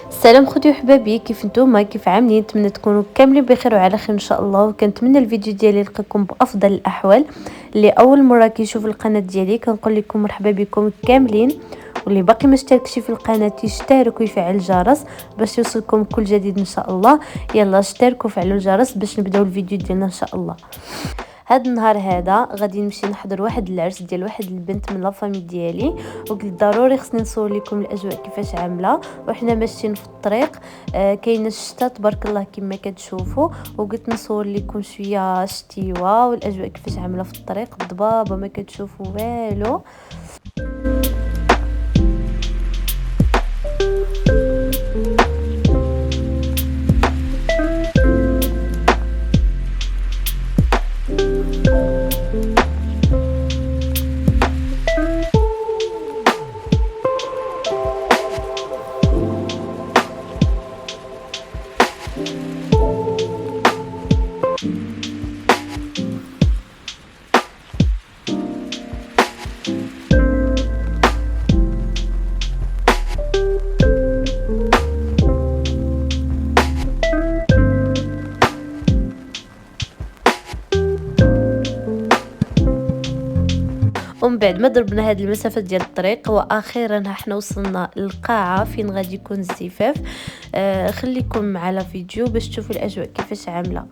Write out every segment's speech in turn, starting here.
السلام خوتي وحبابي، كيف نتوما؟ كيف عاملين؟ نتمنى تكونوا كاملين بخير وعلى خير ان شاء الله. وكنتمنى الفيديو ديالي يلقاكم بافضل الاحوال. اللي اول مره كيشوف القناه ديالي كنقول لكم مرحبا بكم كاملين، واللي باقي ما اشتركش في القناه يشترك ويفعل الجرس باش يوصلكم كل جديد ان شاء الله. يلا اشتركوا وفعلوا الجرس باش نبداو الفيديو ديالنا ان شاء الله. هاد النهار هذا غادي نمشي نحضر واحد العرس ديال واحد البنت من لافامي ديالي، وقلت ضروري خصني نصور لكم الاجواء كيفاش عامله وحنا ماشيين في الطريق. كاينه الشتا تبارك الله كما كتشوفوا، وقلت نصور لكم شويه شتيوه والاجواء كيفاش عامله في الطريق. الضبابه ما كتشوفوا والو. ومن بعد ما ضربنا هذه المسافه ديال الطريق واخيرا حنا وصلنا للقاعه فين غادي يكون الزفاف. خليكم على فيديو باش تشوفوا الاجواء كيفاش عامله.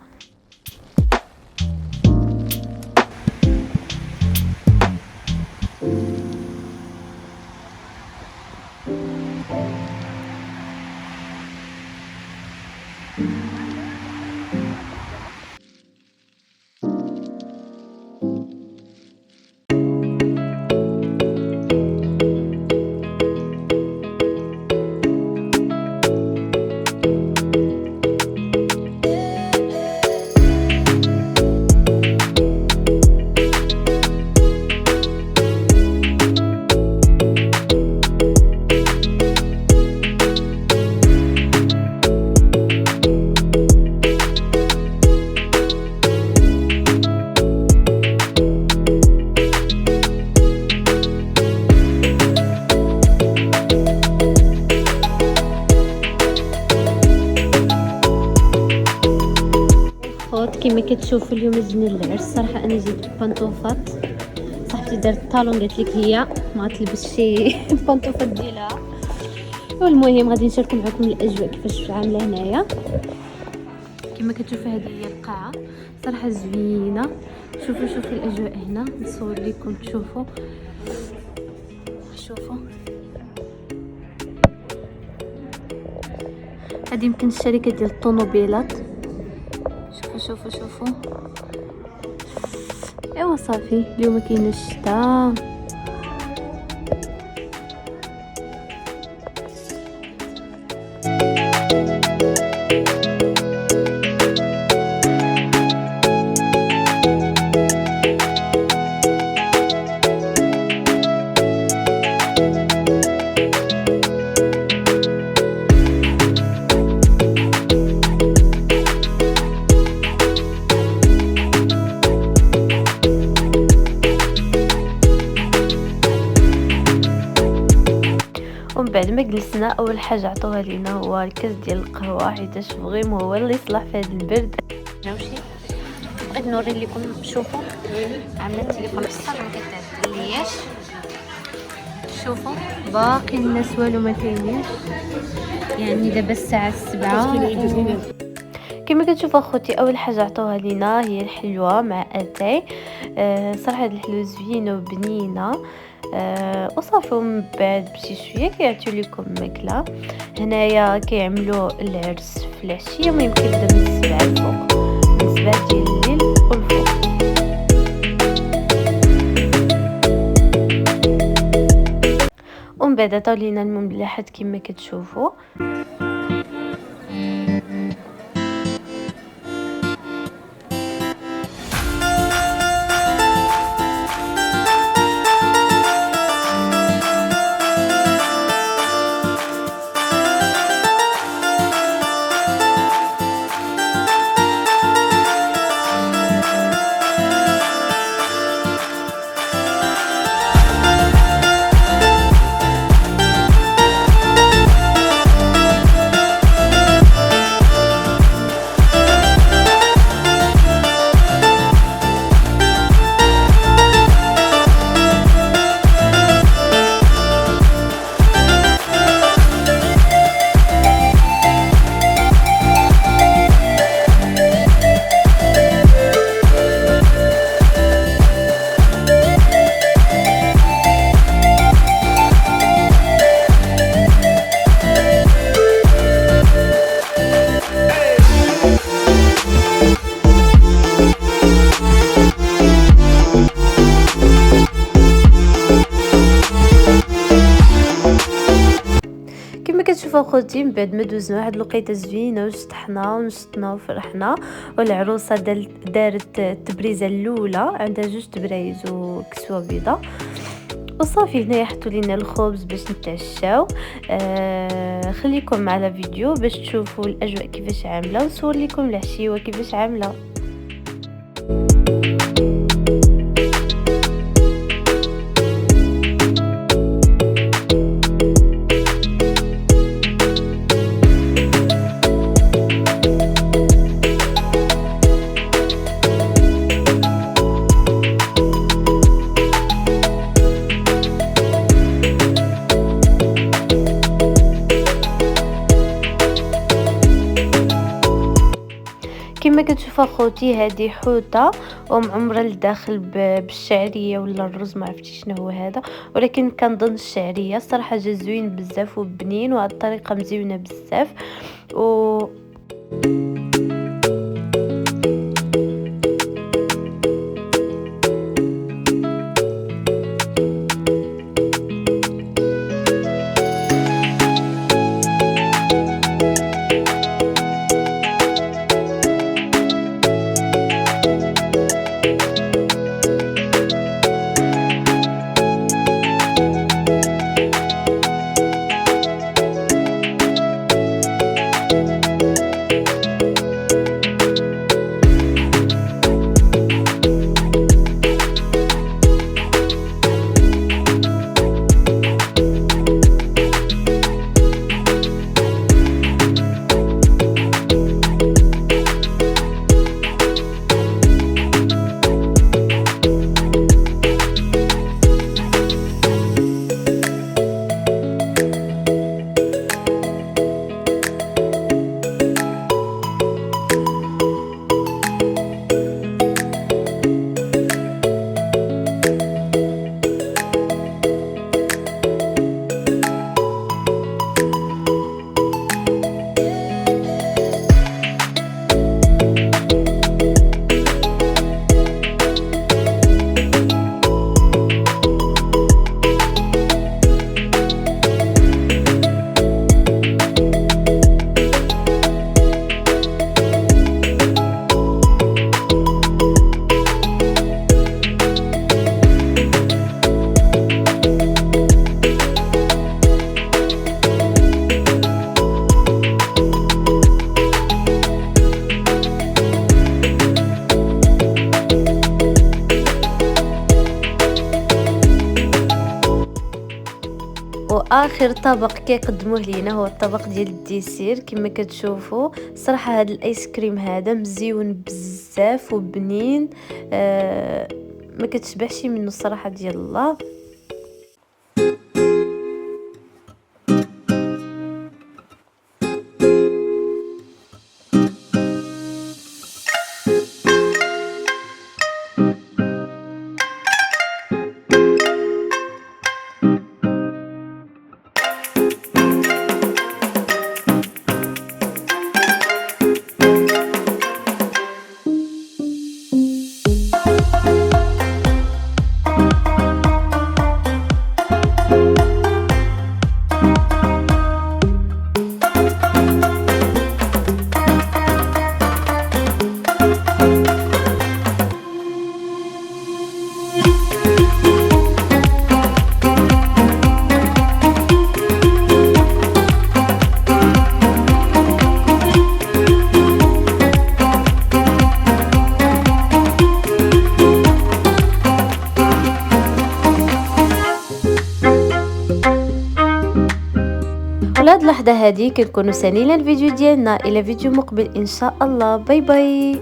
كما كتشوفوا اليوم جينا للعرس. صراحه انا جيت ببانطوفات، صاحبتي دارت الطالون قالت لك هي ما تلبس شي بانطوفات ديالها. والمهم غادي نشارك معكم الاجواء كيفاش عامله هنايا. كما كتشوفوا هذه هي القاعه، صراحه زوينه. شوفوا الاجواء هنا، نصور لكم تشوفوا. شوفوا هذه يمكن الشركه ديال الطوموبيلات. شوفوا ايوا صافي اليوم كاين الشتاء. ومن بعد ما جلسنا اول حاجه عطوها لينا هو الكاس ديال القهوه، حيتاش فريمون هو اللي يصلح في هذا البرد. ماشي بغيت نوري لكم. شوفوا عامله التليفون في الصالون كتعدلياش. شوفوا باقي الناس والو ما كاينينش، يعني دابا الساعه 7. كما كتشوفوا اخوتي اول حاجه عطوها لينا هي الحلوه مع اتاي. صراحه هاد الحلوه زوينه وبنينه. وصافي من بعد بشي شويه كيعطيو لكم ماكله. هنايا كيعملوا العرس في العشيه، ما يمكن يبدا من 7 الفوق، من 7 ديال الليل والفوق. ومن بعد عطاو لينا المملحات كما كتشوفوا. شوفوا اخوتي من بعد ما دوزنا واحد الوقيته زوينه وشطحنا ونشطنا وفرحنا، والعروسه دارت التبريزه الاولى، عندها 2 تبرايز وكسوه بيضاء. وصافي هنايا حطوا لينا الخبز باش نتعشاو. خليكم مع الفيديو باش تشوفوا الاجواء كيفاش عامله، ونصور لكم العشيوه كيفاش عامله. كما كتشوفوا اخوتي هذه حوته ومعمره لداخل بالشعريه ولا الرز، ما عرفتش شنو هو هذا، ولكن كنظن الشعريه. الصراحه جا زوين بزاف وبنين، وهاد الطريقه مزيونه بزاف. و واخر طبق كيقدموه لينا هو الطبق ديال الديسير. كما كتشوفوا صراحه هذا الايس كريم هذا مزيون بزاف وبنين، ما كتشبعش منه الصراحه ديال الله. ولهاد اللحظه هذه كنكونوا سالينا الفيديو ديالنا. الى فيديو مقبل ان شاء الله. باي باي.